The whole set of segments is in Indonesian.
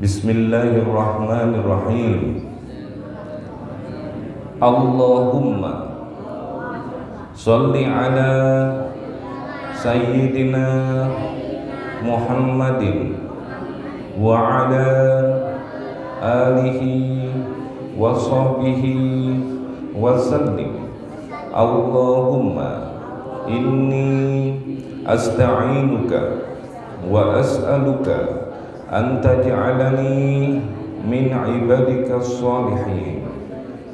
Bismillahirrahmanirrahim. Allahumma sholli ala Sayyidina Muhammadin wa ala alihi wa sahbihi wa sallim. Allahumma inni asta'inuka wa as'aluka an taj'alani min ibadika sholihin.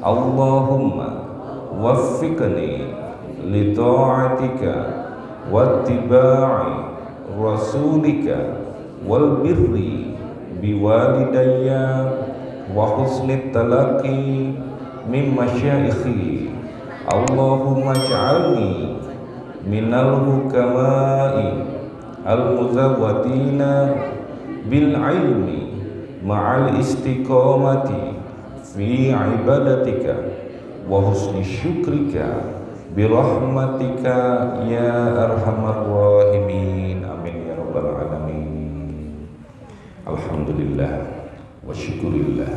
Allahumma waffiqni li ta'atika wa ittiba'i rasulika wal birri biwalidayya wa husnit talaqi min masyaikhi. Allahumma ij'alni minal hukama'i al-muzawwadina bil ilmi ma'al istiqamati fi ibadatika wa husni syukrika birahmatika ya arhamar rahimin. Amin ya rabbal alamin. Alhamdulillah wa syukurillah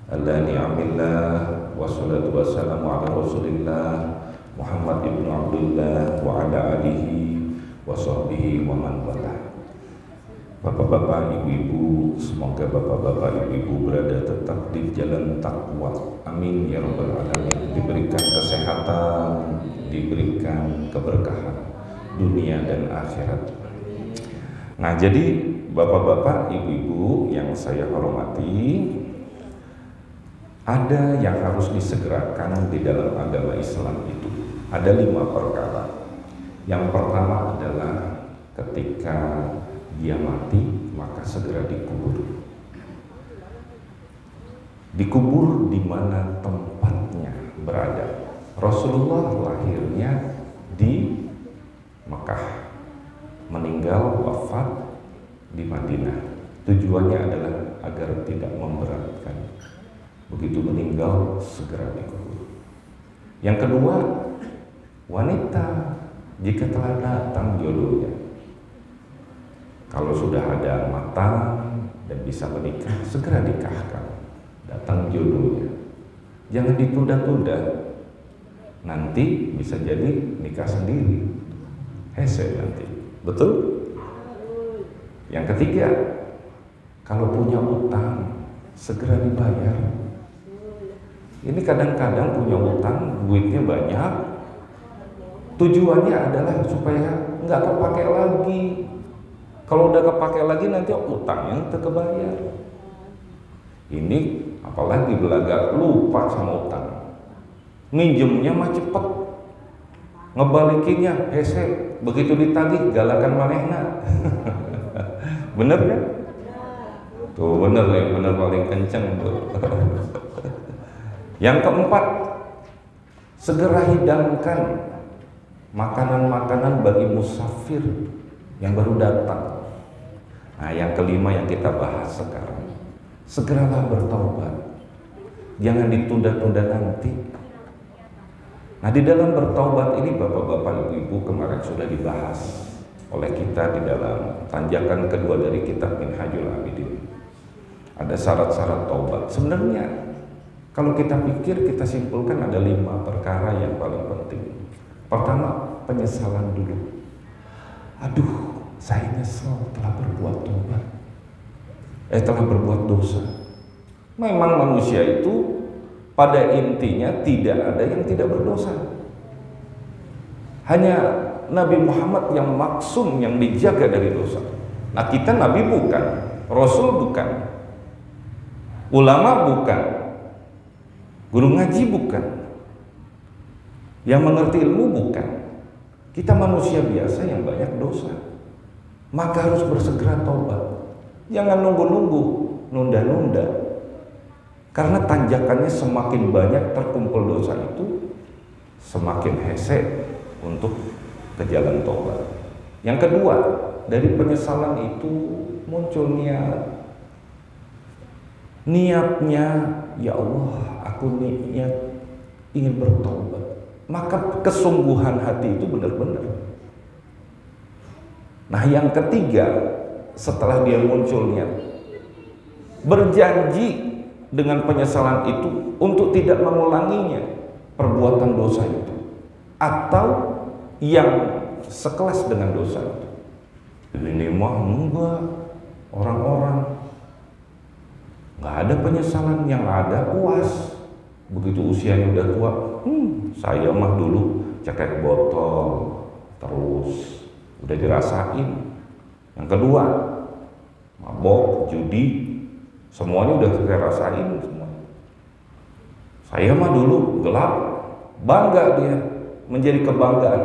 ala ni'amillah wa salatu wassalamu ala rasulillah Muhammad ibn Abdullah wa ala alihi wa sahbihi wa man wala. Bapak-bapak, ibu-ibu, semoga bapak-bapak, ibu-ibu berada tetap di jalan takwa. Amin ya rabbal alamin. Diberikan kesehatan, diberikan keberkahan dunia dan akhirat. Nah, jadi bapak-bapak, ibu-ibu yang saya hormati, ada yang harus disegerakan di dalam agama Islam itu. Ada 5 perkara. Yang pertama adalah ketika dia mati maka segera dikubur. Dikubur di mana tempatnya berada. Rasulullah lahirnya di Mekah, meninggal wafat di Madinah. Tujuannya adalah agar tidak memberatkan. Begitu meninggal segera dikubur. Yang kedua, wanita jika telah datang jodohnya, kalau sudah ada matang dan bisa menikah, segera nikahkan. Datang jodohnya, jangan ditunda-tunda. Nanti bisa jadi nikah sendiri, hese nanti. Betul? Yang ketiga, kalau punya utang, segera dibayar. Ini kadang-kadang punya utang, duitnya banyak, tujuannya adalah supaya nggak kepake lagi. Kalau udah kepake lagi nanti utangnya terkebayar. Ini apalagi belaga lupa sama utang, minjemnya mah cepet, ngebalikinnya hese, begitu ditagih galakan manehna. Bener kan? Tuh bener, yang bener paling kenceng tuh. Yang keempat, segera hidangkan makanan-makanan bagi musafir yang baru datang. Nah, yang kelima yang kita bahas sekarang, segeralah bertaubat, jangan ditunda-tunda nanti. Nah, di dalam bertaubat ini bapak-bapak, ibu-ibu, kemarin sudah dibahas oleh kita di dalam tanjakan kedua dari kitab Minhajul Abidin. Ada syarat-syarat taubat. Sebenarnya kalau kita pikir, kita simpulkan ada 5 perkara yang paling penting. Pertama, penyesalan dulu. Aduh, saya nyesel telah berbuat tobat, telah berbuat dosa. Memang manusia itu pada intinya tidak ada yang tidak berdosa. Hanya Nabi Muhammad yang maksum, yang dijaga dari dosa. Nah, kita Nabi bukan, Rasul bukan, ulama bukan, guru ngaji bukan, yang mengerti ilmu bukan. Kita manusia biasa yang banyak dosa. Maka harus bersegera taubat. Jangan nunggu-nunggu, nunda-nunda. Karena tanjakannya semakin banyak terkumpul dosa itu, semakin hese untuk ke jalan taubat. Yang kedua, dari penyesalan itu muncul niat. Niatnya, ya Allah, aku niat ingin bertobat. Maka kesungguhan hati itu benar-benar. Nah, yang ketiga, setelah dia muncul niat, berjanji dengan penyesalan itu untuk tidak mengulanginya perbuatan dosa itu atau yang sekelas dengan dosa itu. Ini mah enggak, orang-orang nggak ada penyesalan, yang ada puas. Begitu usianya udah tua, saya mah dulu cekek botol terus, udah dirasain. Yang kedua, mabok, judi, semuanya udah saya rasain semua. Saya mah dulu gelap, bangga dia, menjadi kebanggaan.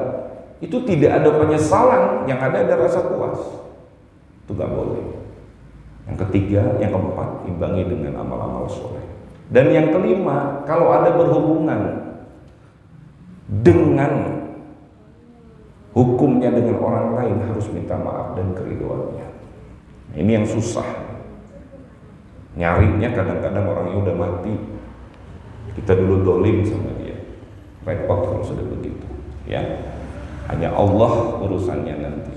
Itu tidak ada penyesalan, yang ada rasa puas. Itu gak boleh. Yang ketiga, yang keempat, imbangi dengan amal-amal soleh. Dan yang kelima, kalau ada berhubungan dengan hukumnya dengan orang lain, harus minta maaf dan keridhoannya. Ini yang susah. Nyarinya kadang-kadang orangnya udah mati, kita dulu dolim sama dia, repot kalau sudah begitu, ya. Hanya Allah urusannya nanti.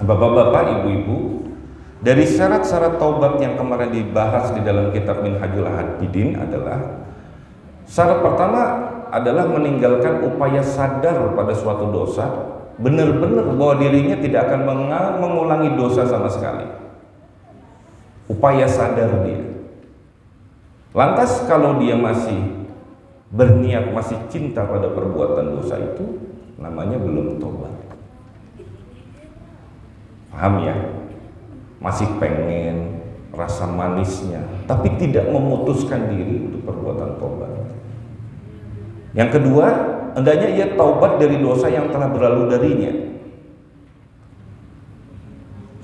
Bapak-bapak, ibu-ibu, dari syarat-syarat taubat yang kemarin dibahas di dalam kitab Minhajul Abidin adalah syarat pertama adalah meninggalkan upaya sadar pada suatu dosa, benar-benar bahwa dirinya tidak akan mengulangi dosa sama sekali. Upaya sadar dia. Lantas kalau dia masih berniat, masih cinta pada perbuatan dosa itu, namanya belum tobat. Paham ya? Masih pengen rasa manisnya, tapi tidak memutuskan diri untuk perbuatan tobat. Yang kedua, hendaknya ia taubat dari dosa yang telah berlalu darinya.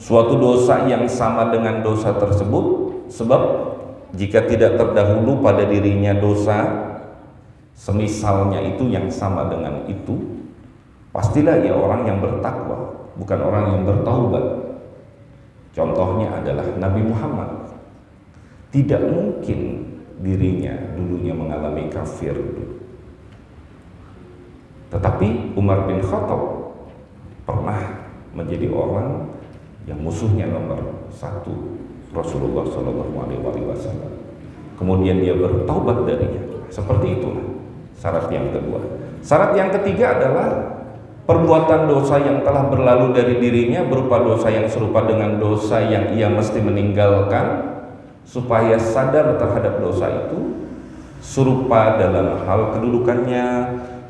Suatu dosa yang sama dengan dosa tersebut, sebab jika tidak terdahulu pada dirinya dosa semisalnya itu yang sama dengan itu, pastilah ia orang yang bertakwa, bukan orang yang bertaubat. Contohnya adalah Nabi Muhammad. Tidak mungkin dirinya dulunya mengalami kafir. Tetapi Umar bin Khattab pernah menjadi orang yang musuhnya nomor satu Rasulullah SAW. Kemudian dia bertaubat darinya. Seperti itulah syarat yang kedua. Syarat yang ketiga adalah perbuatan dosa yang telah berlalu dari dirinya berupa dosa yang serupa dengan dosa yang ia mesti meninggalkan, supaya sadar terhadap dosa itu, serupa dalam hal kedudukannya,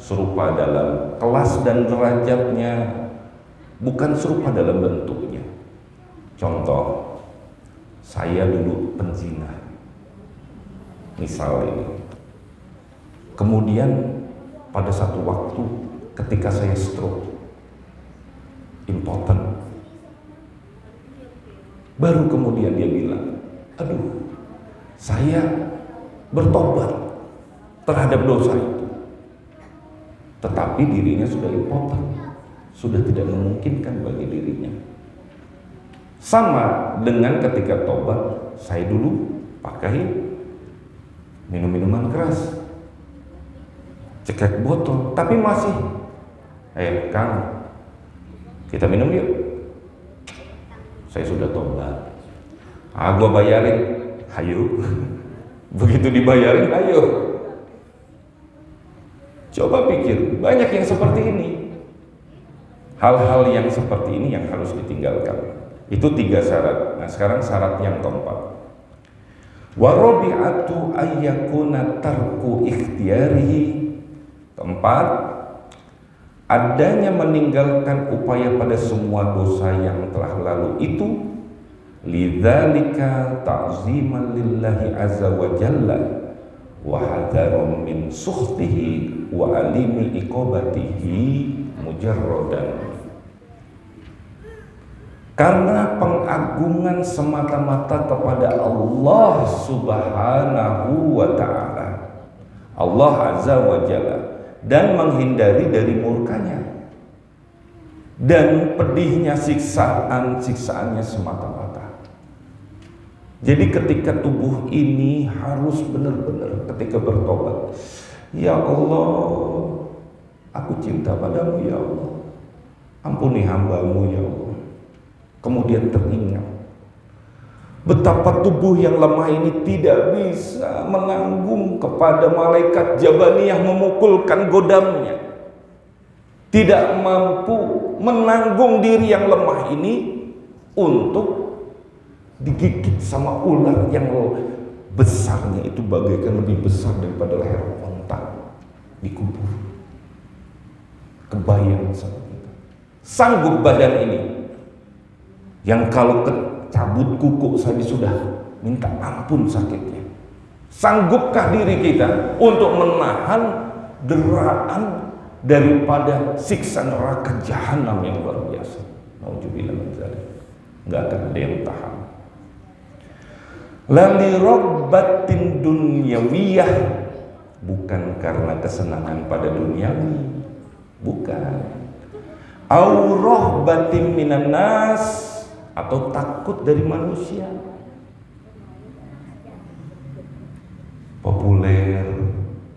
serupa dalam kelas dan derajatnya, bukan serupa dalam bentuknya. Contoh, saya dulu penzina, misal ini. Kemudian pada satu waktu ketika saya stroke, impoten, baru kemudian dia bilang, aduh, saya bertobat terhadap dosa itu. Tetapi dirinya sudah impoten, sudah tidak memungkinkan bagi dirinya. Sama dengan ketika tobat, saya dulu pakai minum minuman keras, cekek botol, tapi masih Kang, kita minum yuk. Saya sudah tobat. Gua bayarin. Hayu. Begitu dibayarin, ayo. Coba pikir, banyak yang seperti ini. Hal-hal yang seperti ini yang harus ditinggalkan. Itu 3 syarat. Nah, sekarang syarat yang keempat. Wa rabi'atu ayyakuna tarku ikhtiyarihi. Keempat, adanya meninggalkan upaya pada semua dosa yang telah lalu itu, lidzalika ta'ziman lillahi azza wa jalla wa hadarum min sukhtihi wa alimi iqobatihi mujarradan. Karena pengagungan semata-mata kepada Allah subhanahu wa ta'ala, Allah azza wa jalla, dan menghindari dari murkanya dan pedihnya siksaannya semata-mata. Jadi ketika tubuh ini harus benar-benar ketika bertobat, ya Allah, aku cinta padamu ya Allah, ampuni hambamu ya Allah. Kemudian teringat Betapa tubuh yang lemah ini tidak bisa menanggung kepada malaikat Jabaniyah memukulkan godamnya. Tidak mampu menanggung diri yang lemah ini untuk digigit sama ular yang besarnya itu bagaikan lebih besar daripada leher onta, dikubur. Kebayang sama kita. Sanggup badan ini yang kalau cabut kuku saja sudah minta ampun sakitnya. Sanggupkah diri kita untuk menahan deraan daripada siksa neraka jahanam yang luar biasa? Nauzubillah min dzalik. Enggak akan ada yang tahan. Lali rabbatin dunyawiyah, bukan karena kesenangan pada duniawi, bukan. Au rahbatin minan nas, atau takut dari manusia. Populer,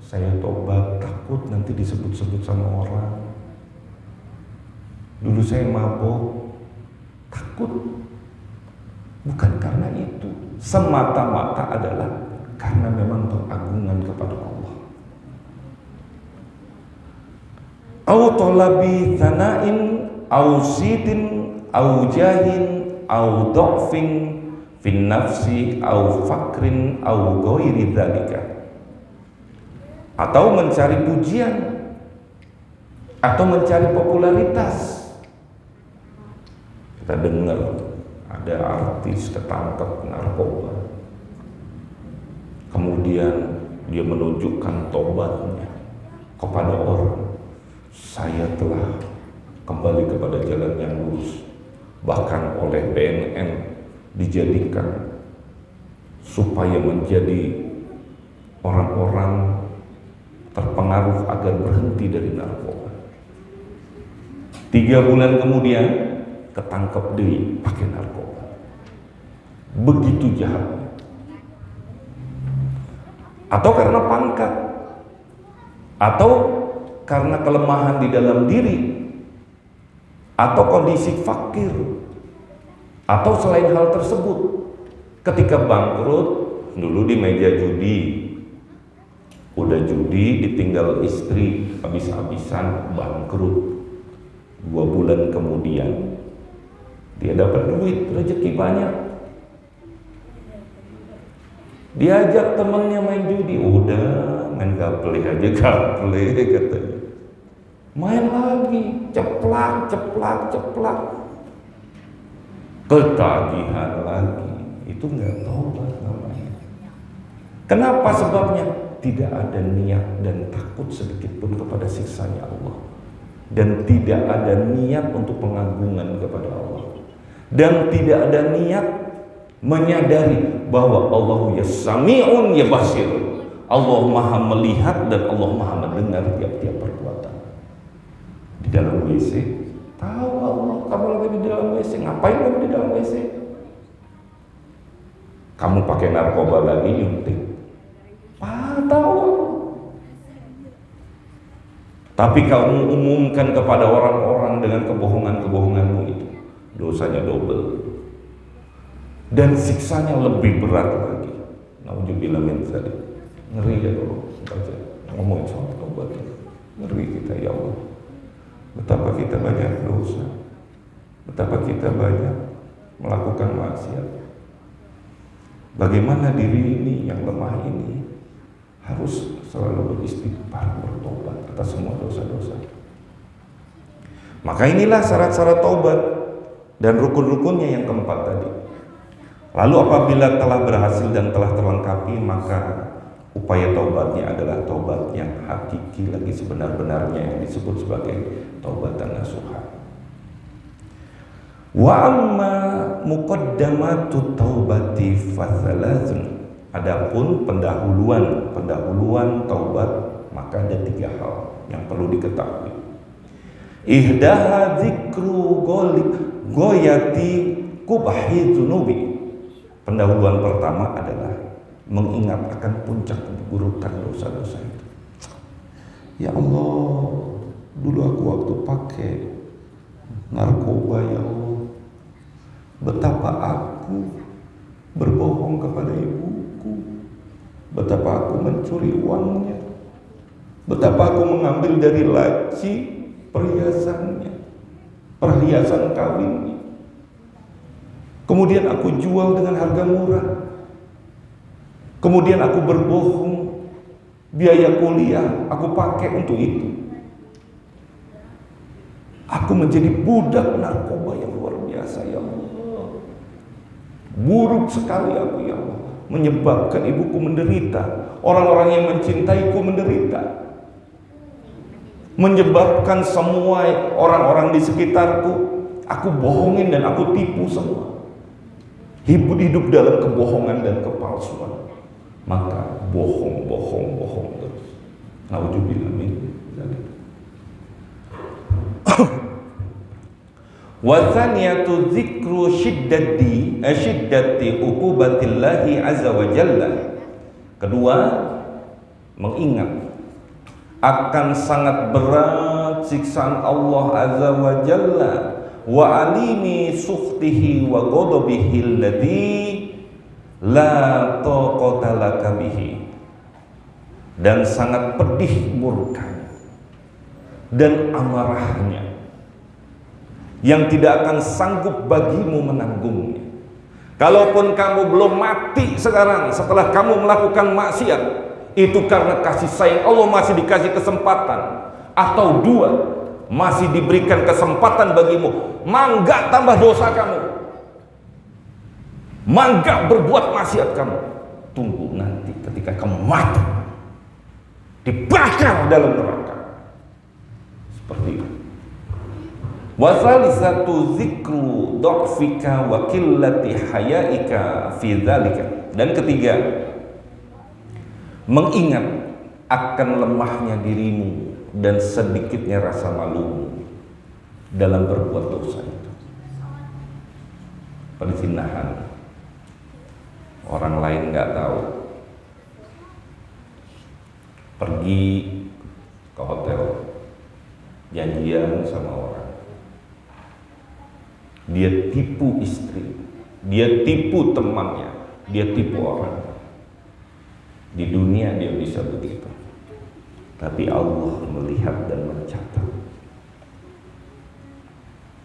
saya tobat, takut nanti disebut-sebut sama orang. Dulu saya mabok, takut. Bukan karena itu, semata-mata adalah karena memang pengagungan kepada Allah. Au talabi thana'in au sitin au jahin au dhafin fin nafsi au fakrin au ghairi dzalika, atau mencari pujian atau mencari popularitas. Kita dengar ada artis ketangkep narkoba, kemudian dia menunjukkan tobatnya kepada orang, saya telah kembali kepada jalan yang lurus. Bahkan oleh BNN dijadikan supaya menjadi orang-orang terpengaruh agar berhenti dari narkoba. 3 bulan kemudian ketangkep deh pakai narkoba. Begitu jahatnya. Atau karena pangkat, atau karena kelemahan di dalam diri, atau kondisi fakir, atau selain hal tersebut, ketika bangkrut, dulu di meja judi, udah judi ditinggal istri, habis-habisan bangkrut. 2 bulan kemudian dia dapat duit, rezeki banyak, diajak temennya main judi, udah main gaple aja, gaple katanya. Main lagi, ceplak, ketagihan lagi. Itu nggak tobat namanya. Kenapa sebabnya? Tidak ada niat dan takut sedikit pun kepada siksanya Allah, dan tidak ada niat untuk pengagungan kepada Allah, dan tidak ada niat menyadari bahwa Allah ya sami'un ya basir. Allah maha melihat dan Allah maha mendengar tiap-tiap perbuatan. Di dalam WC, tahu Allah kamu lagi di dalam WC, ngapain kamu di dalam WC? Kamu pakai narkoba lagi, nyuntik, tahu. Tapi kamu umumkan kepada orang-orang dengan kebohongan-kebohonganmu itu, dosanya double dan siksanya lebih berat lagi. Nauzubillah min dzalik. Ngeri ya Allah, baca ngomongin soal tobat, ngeri kita ya Allah. Betapa kita banyak dosa, betapa kita banyak melakukan maksiat. Bagaimana diri ini yang lemah ini harus selalu beristighfar, bertobat atas semua dosa-dosa. Maka inilah syarat-syarat taubat dan rukun-rukunnya yang keempat tadi. Lalu apabila telah berhasil dan telah terlengkapi, maka upaya taubatnya adalah taubat yang hakiki, lagi sebenar-benarnya, yang disebut sebagai taubatan nasuha. Wa amma muqaddamatu taubati fathalathun. Adapun pendahuluan taubat, maka ada 3 hal yang perlu diketahui. Ihdaha dzikru goyati kubhi dzunubi. Pendahuluan pertama adalah mengingat akan puncak keburukan dosa-dosa itu. Ya Allah, dulu aku waktu pakai narkoba, ya Allah, betapa aku berbohong kepada ibuku, betapa aku mencuri uangnya, betapa aku mengambil dari laci perhiasannya, perhiasan kawinnya, kemudian aku jual dengan harga murah, kemudian aku berbohong, biaya kuliah aku pakai untuk itu. Aku menjadi budak narkoba yang luar biasa, ya Allah. Buruk sekali aku, ya Allah, menyebabkan ibuku menderita, orang-orang yang mencintaiku menderita, menyebabkan semua orang-orang di sekitarku aku bohongin dan aku tipu semua. Hidup dalam kebohongan dan kepalsuan, maka bohong terus. Nauzubillah min dzalik. Wa thaniyatu dzikru syiddati uqubatillahi azza wa jalla. Kedua, mengingat akan sangat berat siksaan Allah azza wa jalla, wa alimi sukhtihi wa ghadabihi alladhi la taqata laka bihi, dan sangat pedih murkanya dan amarahnya yang tidak akan sanggup bagimu menanggungnya. Kalaupun kamu belum mati sekarang setelah kamu melakukan maksiat, itu karena kasih sayang Allah masih dikasih kesempatan, atau dua, masih diberikan kesempatan bagimu, mangga tambah dosa kamu, mangga berbuat maksiat kamu. Tunggu nanti ketika kamu mati dibakar dalam neraka. Seperti itu. Wa salisatu dzikru dhafika wa qillati hayaika fi dzalika. Dan ketiga, mengingat akan lemahnya dirimu dan sedikitnya rasa malumu dalam berbuat dosa itu. Perzinahan, orang lain nggak tahu, pergi ke hotel, janjian sama orang, dia tipu istri, dia tipu temannya, dia tipu orang. Di dunia dia bisa begitu, tapi Allah melihat dan mencatat.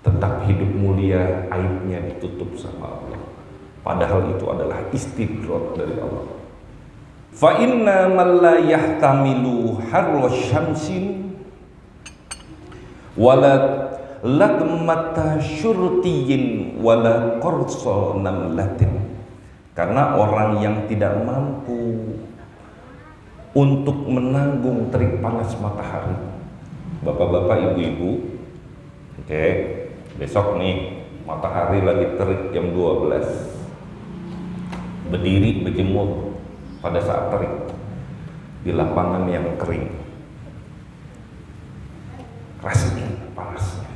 Tetap hidup mulia, aibnya ditutup sama Allah, padahal itu adalah istidraj dari Allah. Fa inna man la yahtamilu harra syamsin wala lagmata syurtiyin wala qarsa namlatin. Karena orang yang tidak mampu untuk menanggung terik panas matahari, bapak-bapak, ibu-ibu, oke, besok nih matahari lagi terik jam 12, berdiri berjemur pada saat terik di lapangan yang kering, rasain panasnya.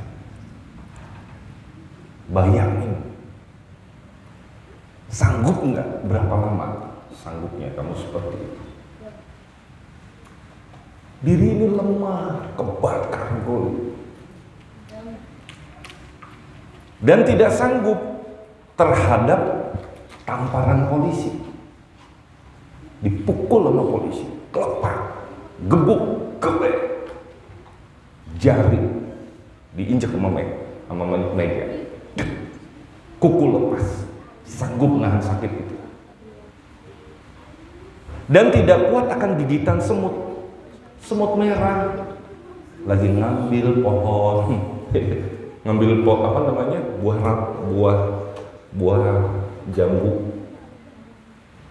Bayangin, sanggup nggak? Berapa lama sanggupnya kamu seperti itu? Diri ini lemah, kebakar kulit, dan tidak sanggup terhadap tamparan polisi. Dipukul sama polisi, kelepak, gebuk, gebek, jari diinjak sama meja, kuku lepas, sanggup nahan sakit itu. Dan tidak kuat akan gigitan semut merah. Lagi ngambil pohon, buah jambu,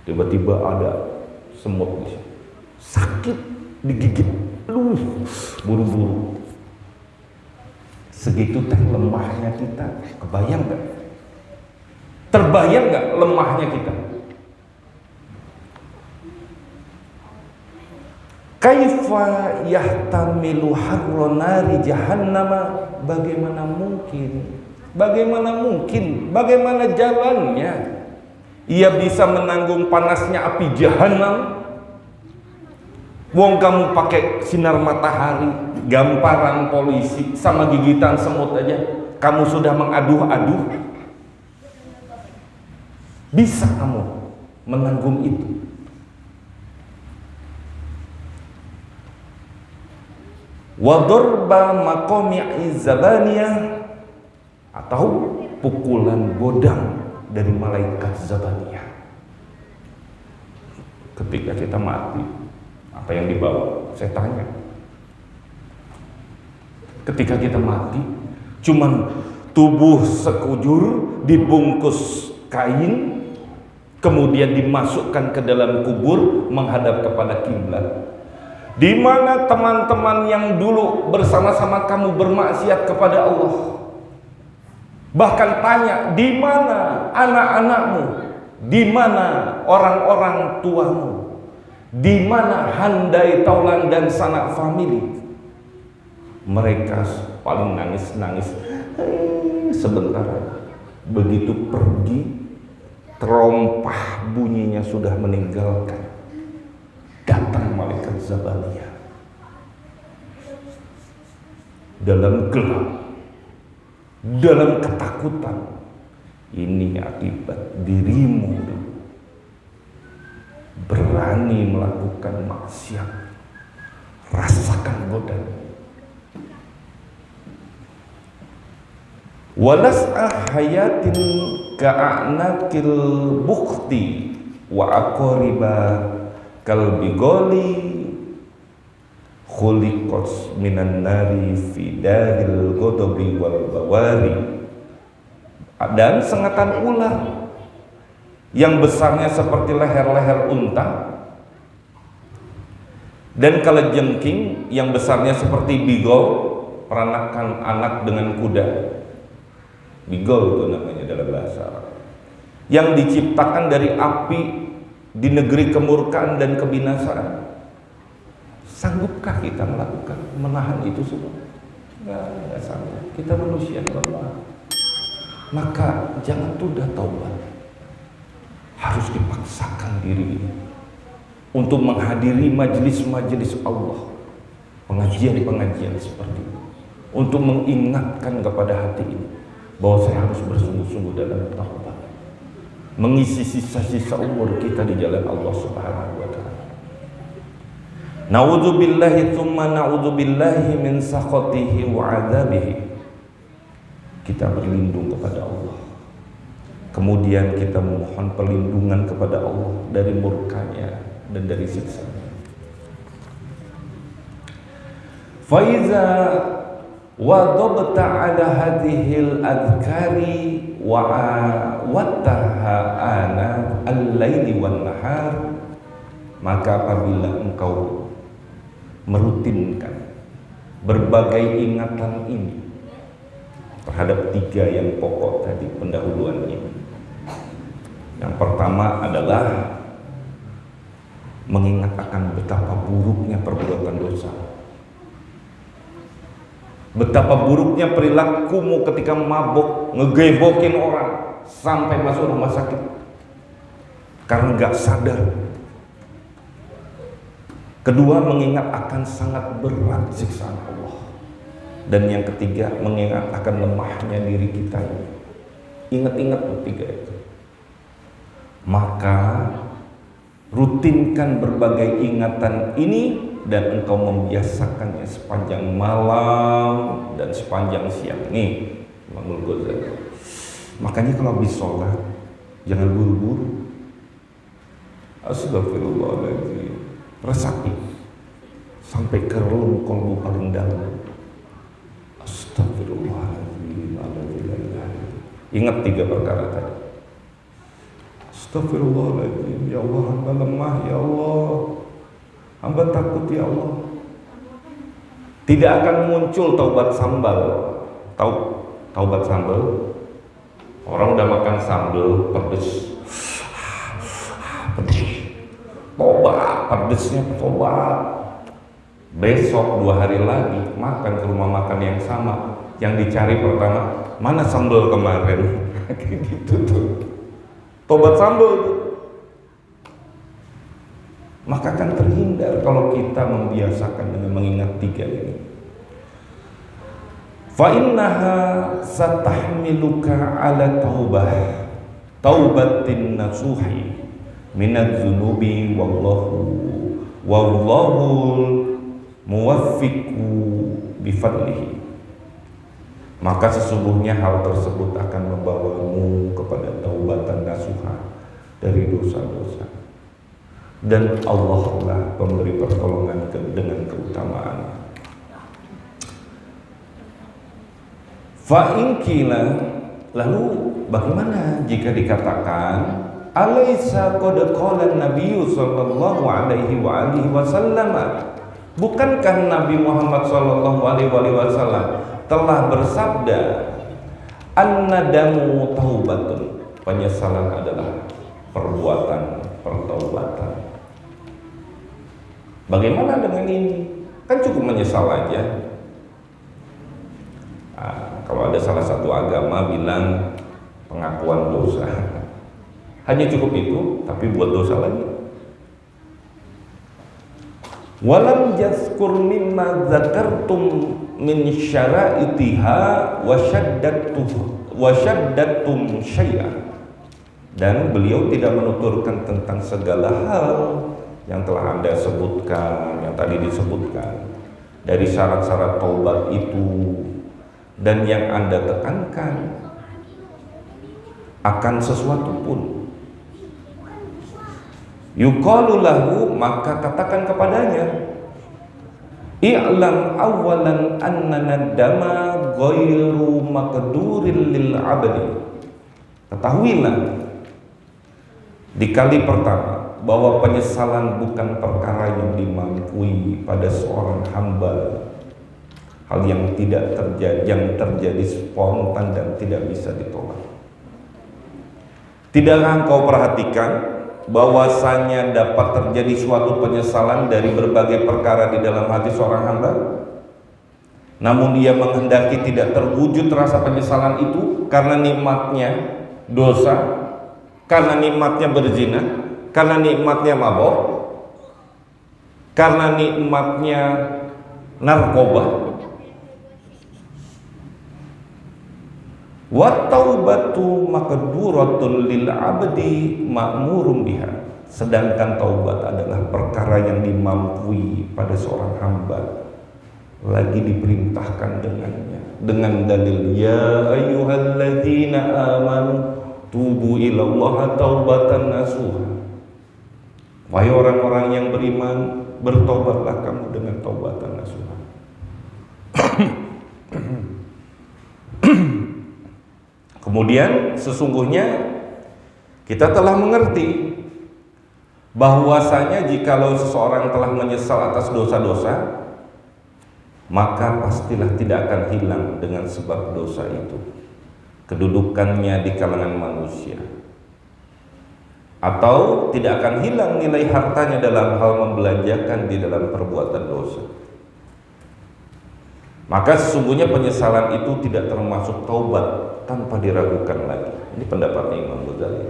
tiba-tiba ada semut di sini, sakit, digigit, buru-buru. Segitu teh lemahnya kita. Kebayang gak? Terbayang gak lemahnya kita? Kaifa yahtamilu harra nari jahannama? Bagaimana jalannya ia bisa menanggung panasnya api jahanam? Wong kamu pakai sinar matahari, gamparan polisi, sama gigitan semut aja kamu sudah mengaduh-aduh. Bisa kamu menanggung itu. Wa darba maqami'i zabaniyah, atau pukulan godam dari malaikat zabaniyah. Ketika kita mati, apa yang dibawa? Saya tanya. Ketika kita mati, cuman tubuh sekujur dibungkus kain, kemudian dimasukkan ke dalam kubur menghadap kepada kiblat. Di mana teman-teman yang dulu bersama-sama kamu bermaksiat kepada Allah? Bahkan tanya, di mana anak-anakmu? Di mana orang-orang tuamu? Di mana handai taulan dan sanak famili? Mereka paling nangis-nangis. Sebentar, begitu pergi, terompah bunyinya sudah meninggalkan. Datang malaikat zabaniyah dalam gelap, dalam ketakutan. Ini akibat dirimu berani melakukan maksiat. Rasakan godaan. Walas'ah hayatin ka'anakil bukhti wa aqriba kalbi goli khuliqat minan nari fi daril ghadabi wal bawari. Dan sengatan ular yang besarnya seperti leher-leher unta, dan kalajengking yang besarnya seperti bigol, peranakan anak dengan kuda. Bigol itu namanya dalam bahasa Arab, yang diciptakan dari api di negeri kemurkaan dan kebinasaan. Sanggupkah kita melakukan, menahan itu semua? Enggak sanggup. Kita manusia lemah. Maka jangan tunda taubat. Harus dipaksakan diri untuk menghadiri majelis-majelis Allah, pengajian-pengajian seperti itu, untuk mengingatkan kepada hati ini bahwa saya harus bersungguh-sungguh dalam taubat, mengisi sisa-sisa umur kita di jalan Allah Subhanahu wa taala. Na'udzubillahi tsumma na'udzubillahi min sakhatihi wa 'adzabihi. Kita berlindung kepada Allah, kemudian kita memohon perlindungan kepada Allah dari murkanya dan dari siksanya. Fa iza wadabta 'ala hadhil adhkari wa wattaha ana al-laili wan nahar, maka apabila engkau merutinkan berbagai ingatan ini terhadap tiga yang pokok tadi pendahuluan ini. Yang pertama adalah mengingat akan betapa buruknya perbuatan dosa, betapa buruknya perilakumu ketika mabuk, ngegebokin orang sampai masuk rumah sakit karena gak sadar. Kedua, mengingat akan sangat berat siksaan Allah. Dan yang ketiga, mengingat akan lemahnya diri kita ini. Ingat-ingat tiga itu. Maka rutinkan berbagai ingatan ini dan engkau membiasakannya sepanjang malam dan sepanjang siang. Nih, Imam Ghazali. Makanya kalau habis sholat jangan buru-buru. Astagfirullahaladzim. Resapi sampai ke relung kolbu paling dalam. Astagfirullahaladzim. Ingat tiga perkara tadi. Astagfirullahaladzim. Ya Allah, hamba lemah. Ya Allah, hamba takut. Ya Allah. Tidak akan muncul taubat sambal. Tahu taubat sambal? Orang udah makan sambal pedes. Pedes. Tobat, pedesnya tobat. Besok 2 hari lagi makan ke rumah makan yang sama, yang dicari pertama mana sambal kemarin. Kayak gitu tuh. Tobat sambal tuh. Maka akan terhindar kalau kita membiasakan dengan mengingat tiga ini. Fa innaha satahmiluka ala taubah. taubatin nasuhi minadz dzunubi wallahul muwaffiqu bifadlihi. Maka sesungguhnya hal tersebut akan membawamu kepada taubatan nasuha dari dosa-dosa, dan Allah lah pemberi pertolongan dengan keutamaan. Fa'inqila, lalu bagaimana jika dikatakan alaisa qad qala an-nabiy sallallahu alaihi wa alihi wasallam, bukankah Nabi Muhammad sallallahu alaihi wasallam telah bersabda an-nadamu taubatun, penyesalan adalah perbuatan pertaubatan. Bagaimana dengan ini? Kan cukup menyesal aja. Kalau ada salah satu agama bilang pengakuan dosa, hanya cukup itu, tapi buat dosa lagi. Walam yazkur mimma zakartum min syara'itiha wa syaddatum syai'an, dan beliau tidak menuturkan tentang segala hal yang telah Anda sebutkan, yang tadi disebutkan dari syarat-syarat taubat itu, dan yang Anda tekankan akan sesuatu pun. Yuqalu lahu, maka katakan kepadanya, i'lam awalan anna nadama ghairu maqdurin lil abdi. Ketahuilah di kali pertama bahwa penyesalan bukan perkara yang dimampu pada seorang hamba, hal yang terjadi spontan dan tidak bisa ditolak. Tidakkah engkau perhatikan bahwasanya dapat terjadi suatu penyesalan dari berbagai perkara di dalam hati seorang hamba, namun dia menghendaki tidak terwujud rasa penyesalan itu karena nikmatnya dosa, karena nikmatnya berzina, karena nikmatnya mabok, karena nikmatnya narkoba. Wa taubatu maqduratun lil abdi ma'murum biha, sedangkan taubat adalah perkara yang dimampui pada seorang hamba, lagi diperintahkan dengannya dengan dalil ya ayyuhalladzina amanu tubu ilallaha taubatan nasuha. Wahai orang-orang yang beriman, bertobatlah kamu dengan taubatan nasuha. Kemudian sesungguhnya kita telah mengerti bahwasanya jikalau seseorang telah menyesal atas dosa-dosa, maka pastilah tidak akan hilang dengan sebab dosa itu kedudukannya di kalangan manusia, atau tidak akan hilang nilai hartanya dalam hal membelanjakan di dalam perbuatan dosa. Maka sesungguhnya penyesalan itu tidak termasuk taubat tanpa diragukan lagi. Ini pendapatnya Imam Ghazali.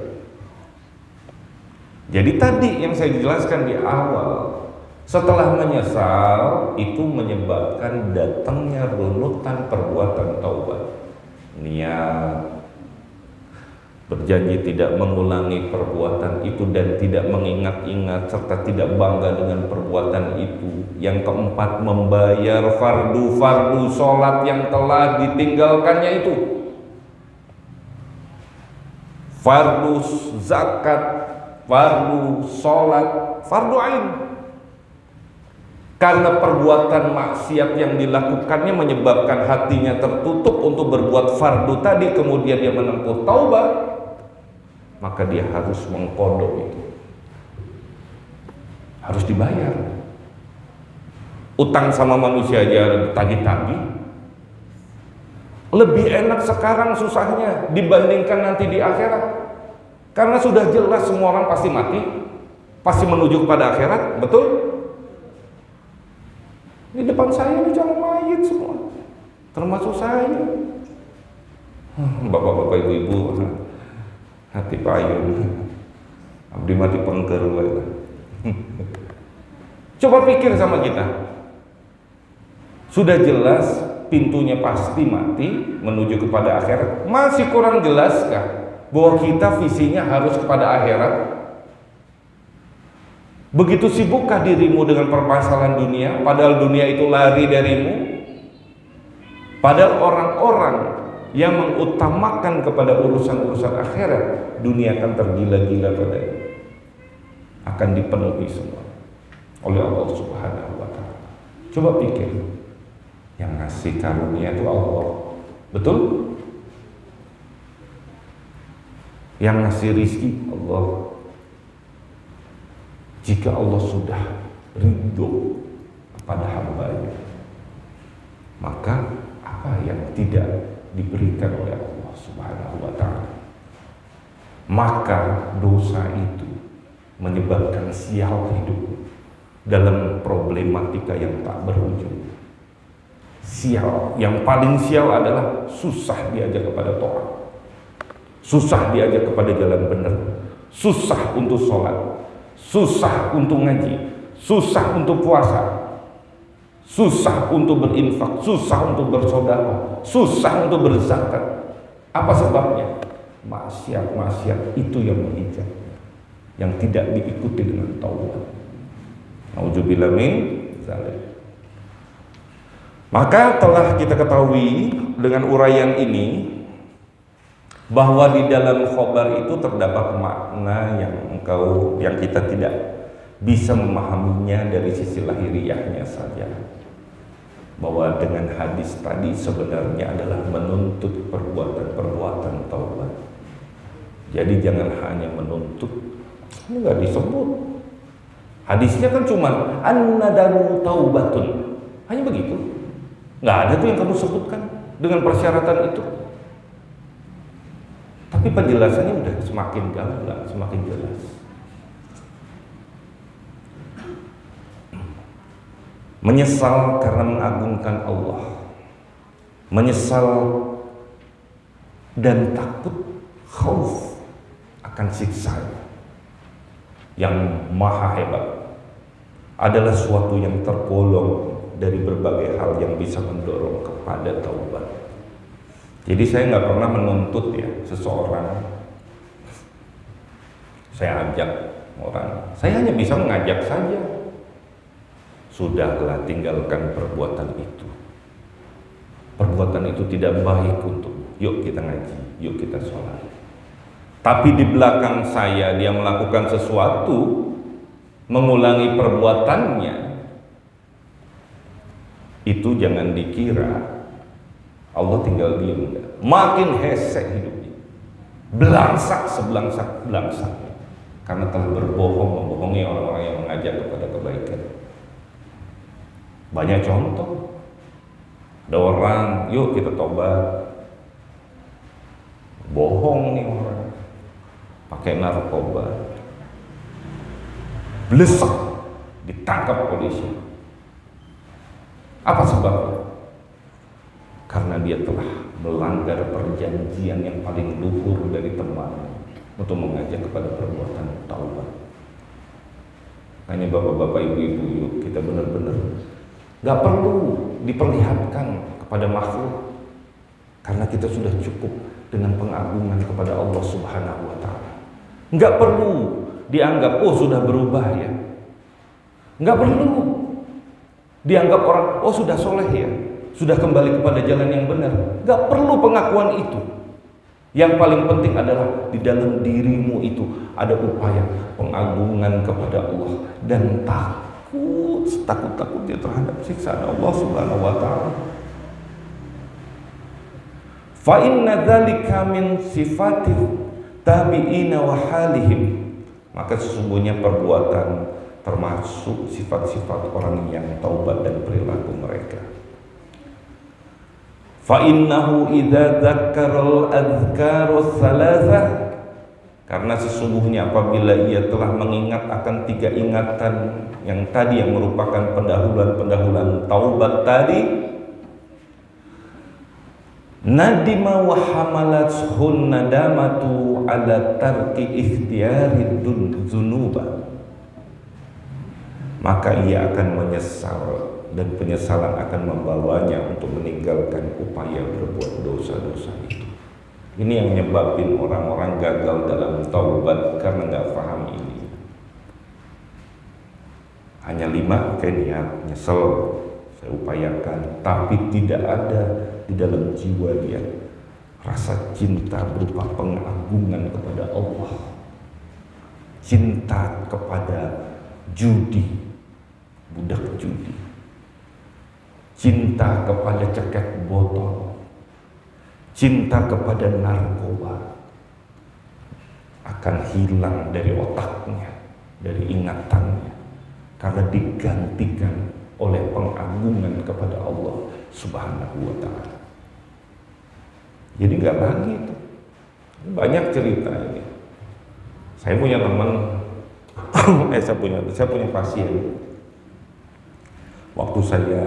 Jadi tadi yang saya jelaskan di awal, setelah menyesal itu menyebabkan datangnya runutan perbuatan taubat. Niat, berjanji tidak mengulangi perbuatan itu dan tidak mengingat-ingat serta tidak bangga dengan perbuatan itu. Yang keempat, membayar fardu-fardu sholat yang telah ditinggalkannya itu, fardu zakat, fardu sholat, fardu ain. Karena perbuatan maksiat yang dilakukannya menyebabkan hatinya tertutup untuk berbuat fardu tadi, kemudian dia menempuh taubat, maka dia harus mengqadha itu, harus dibayar. Utang sama manusia aja tagih-tagih, lebih enak sekarang susahnya dibandingkan nanti di akhirat. Karena sudah jelas semua orang pasti mati, pasti menuju kepada akhirat, betul? Di depan saya ini calon mayit semua, termasuk saya. Bapak-bapak, ibu-ibu, hati payung, abdi mati pengker. Coba pikir sama kita, sudah jelas pintunya pasti mati menuju kepada akhirat, masih kurang jelaskah bahwa kita visinya harus kepada akhirat? Begitu sibukkah dirimu dengan permasalahan dunia, padahal dunia itu lari darimu? Padahal orang-orang yang mengutamakan kepada urusan-urusan akhirat, dunia akan tergila-gila padanya, akan dipenuhi semua oleh Allah Subhanahu wa Ta'ala. Coba pikir, yang ngasih karunia itu Allah, betul? Yang ngasih rizki Allah. Jika Allah sudah ridho kepada hambanya, maka apa yang tidak diberikan oleh Allah Subhanahu wa Ta'ala? Maka dosa itu menyebabkan sial hidup dalam problematika yang tak berujung. Sial, yang paling sial adalah susah diajak kepada taat, susah diajak kepada jalan benar, susah untuk sholat, susah untuk ngaji, susah untuk puasa, susah untuk berinfak, susah untuk bersedekah, susah untuk berzakat. Apa sebabnya? Maksiat-maksiat itu yang menginjak, yang tidak diikuti dengan taubat. Nauzubillah min dzalik. Maka telah kita ketahui dengan uraian ini bahwa di dalam khobar itu terdapat makna yang kita tidak bisa memahaminya dari sisi lahiriahnya saja. Bahwa dengan hadis tadi sebenarnya adalah menuntut perbuatan-perbuatan taubat. Jadi jangan hanya menuntut, ini nggak disebut. Hadisnya kan cuma an-nadamu taubatun, hanya begitu. Nggak ada tuh yang kamu sebutkan dengan persyaratan itu. Tapi penjelasannya udah semakin gamblang, semakin jelas. Menyesal karena mengagungkan Allah, menyesal dan takut, khauf akan siksa yang maha hebat, adalah suatu yang tergolong dari berbagai hal yang bisa mendorong kepada taubat. Jadi saya nggak pernah menuntut ya seseorang, saya ajak orang, saya hanya bisa mengajak saja. Sudahlah, tinggalkan perbuatan itu. Perbuatan itu tidak baik untuk, yuk kita ngaji, yuk kita sholat. Tapi di belakang saya dia melakukan sesuatu, mengulangi perbuatannya, itu jangan dikira Allah tinggal diam. Makin hesek hidupnya, belangsak sebelangsak karena telah membohongi orang-orang yang mengajak kepada kebaikan. Banyak contoh, ada orang, yuk kita tobat, bohong nih orang, pakai narkoba, blesek, ditangkap polisi. Apa sebabnya? Karena dia telah melanggar perjanjian yang paling luhur dari teman untuk mengajak kepada perbuatan taubat. Hanya bapak-bapak, ibu-ibu, yuk kita benar-benar gak perlu diperlihatkan kepada makhluk, karena kita sudah cukup dengan pengagungan kepada Allah Subhanahu wa Ta'ala. Gak perlu dianggap, oh sudah berubah ya. Gak perlu dianggap orang, oh sudah soleh ya, sudah kembali kepada jalan yang benar. Gak perlu pengakuan itu. Yang paling penting adalah di dalam dirimu itu ada upaya pengagungan kepada Allah dan takut-takutnya terhadap siksaan Allah Subhanahu wa Ta'ala. Fa inna dzalika min sifatih tabi'ina wa halihim. Maka sesungguhnya perbuatan termasuk sifat-sifat orang yang taubat dan perilaku mereka. Fa innahu idza dzakkaral adzkarus salasah, karena sesungguhnya apabila ia telah mengingat akan 3 ingatan yang tadi, yang merupakan pendahuluan taubat tadi, nadima wa hamalatshun nadamatu ala tarki ikhtiyari dzunuba, maka ia akan menyesal dan penyesalan akan membawanya untuk meninggalkan upaya berbuat dosa-dosa itu. Ini yang nyebabin orang-orang gagal dalam taubat karena nggak paham ini. Hanya 5, oke, niat, nyesel, saya upayakan, tapi tidak ada di dalam jiwa dia rasa cinta berupa pengagungan kepada Allah, cinta kepada judi, budak judi, cinta kepada ceket botol, cinta kepada narkoba, akan hilang dari otaknya, dari ingatannya, karena digantikan oleh pengagungan kepada Allah Subhanahu wa Ta'ala. Jadi nggak lagi itu. Banyak cerita ini. Saya punya teman, saya punya pasien. Waktu saya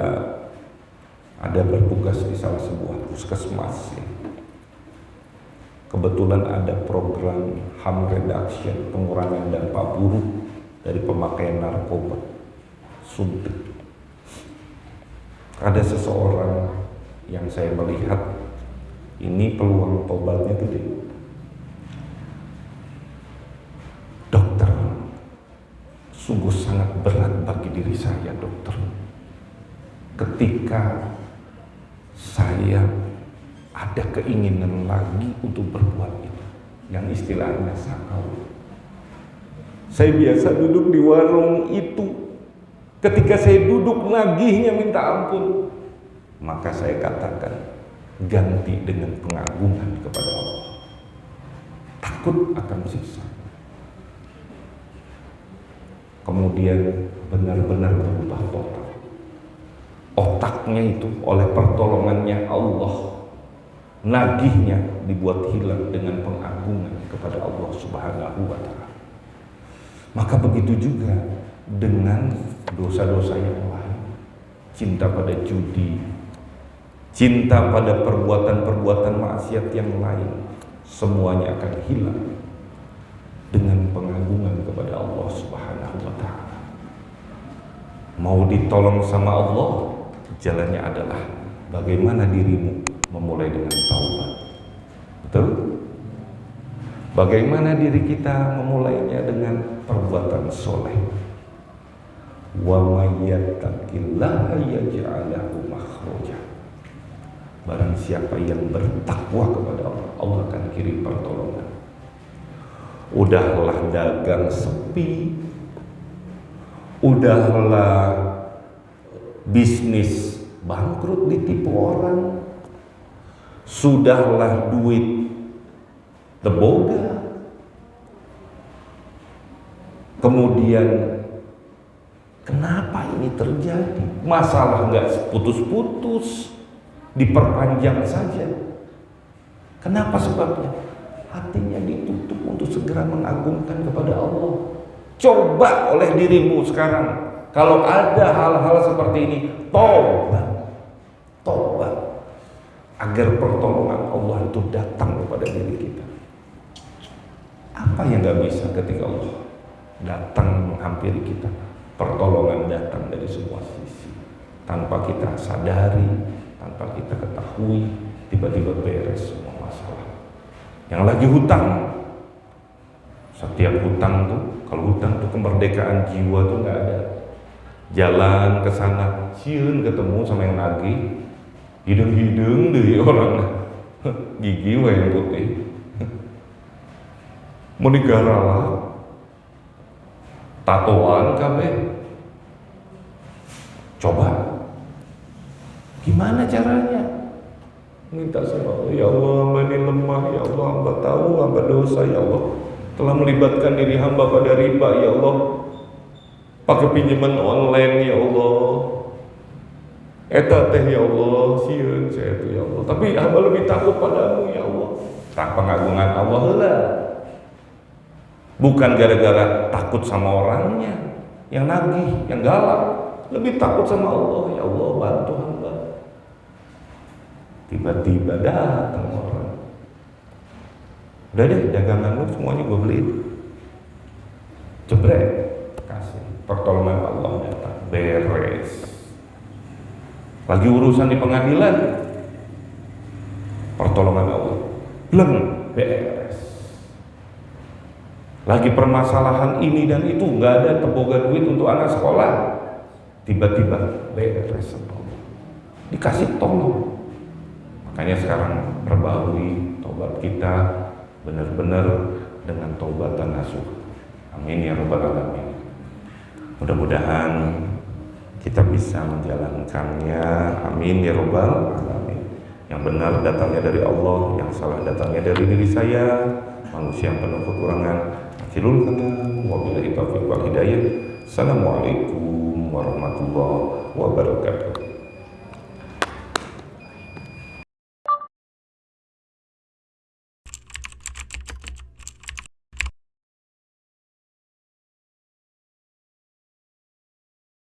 ada bertugas di salah sebuah puskesmas, ya. Kebetulan ada program harm reduction, pengurangan dampak buruk dari pemakaian narkoba, suntik. Ada seseorang yang saya melihat ini peluang tobatnya gede. Dokter, sungguh sangat berat bagi diri saya, dokter, ketika saya ada keinginan lagi untuk berbuat itu, yang istilahnya sakau. Saya biasa duduk di warung itu, ketika saya duduk nagihnya minta ampun, maka saya katakan ganti dengan pengagungan kepada Allah, takut akan siksa. Kemudian benar-benar berubah total. Otaknya itu oleh pertolongannya Allah, nagihnya dibuat hilang dengan pengagungan kepada Allah Subhanahu wa Ta'ala. Maka begitu juga dengan dosa-dosa yang lain, cinta pada judi, cinta pada perbuatan-perbuatan maksiat yang lain, semuanya akan hilang dengan pengagungan kepada Allah Subhanahu wa Ta'ala. Mau ditolong sama Allah, jalannya adalah bagaimana dirimu memulai dengan taubat. Betul? Bagaimana diri kita memulainya dengan perbuatan soleh. Wa may yattaqillaha yaj'al lahu makhraja. Barang siapa yang bertakwa kepada Allah, Allah akan kirim pertolongan. Udahlah dagang sepi, udahlah bisnis bangkrut ditipu orang, sudahlah duit terboga, kemudian kenapa ini terjadi? Masalah nggak putus-putus, diperpanjang saja. Kenapa sebabnya? Hatinya ditutup untuk segera mengagungkan kepada Allah. Coba oleh dirimu sekarang, kalau ada hal-hal seperti ini, tobat, agar pertolongan Allah itu datang kepada diri kita. Apa yang gak bisa ketika Allah datang menghampiri kita? Pertolongan datang dari semua sisi, tanpa kita sadari, tanpa kita ketahui, tiba-tiba beres semua masalah. Yang lagi hutang, setiap hutang tuh, kalau hutang tuh kemerdekaan jiwa tuh nggak ada. Jalan ke sana, sieun ketemu sama yang nagih, hidung-hidung deh orang, gigi wae yang putih. Mau digaralah, tatoan kabeh. Coba, gimana caranya? Minta sama Allah, ya Allah, hamba ini lemah, ya Allah, hamba tahu, hamba dosa, ya Allah, telah melibatkan diri hamba pada riba, ya Allah, pakai pinjaman online, ya Allah, eta teh, ya Allah, sieun saya itu, ya Allah, tapi hamba lebih takut padamu, ya Allah. Tak pengagungan Allah lah. Bukan gara-gara takut sama orangnya yang nagih, yang galak, lebih takut sama Allah. Ya Allah, bantu hamba. Tiba-tiba datang orang, udah deh, dagangan lu semuanya gue beliin, jebret, kasih. Pertolongan Allah datang, beres. Lagi urusan di pengadilan, pertolongan Allah, bleng, beres. Lagi permasalahan ini dan itu, nggak ada teboga duit untuk anak sekolah, tiba-tiba beres semua, dikasih tolong. Makanya sekarang perbaharui tobat kita benar-benar dengan taubatan nasuh. Amin ya rabbal alamin. Mudah-mudahan kita bisa menjalankannya. Amin ya rabbal alamin. Yang benar datangnya dari Allah, yang salah datangnya dari diri saya, manusia yang penuh kekurangan. Akhirul kalam, wabillahi taufiq wal hidayah. Assalamualaikum warahmatullahi wabarakatuh.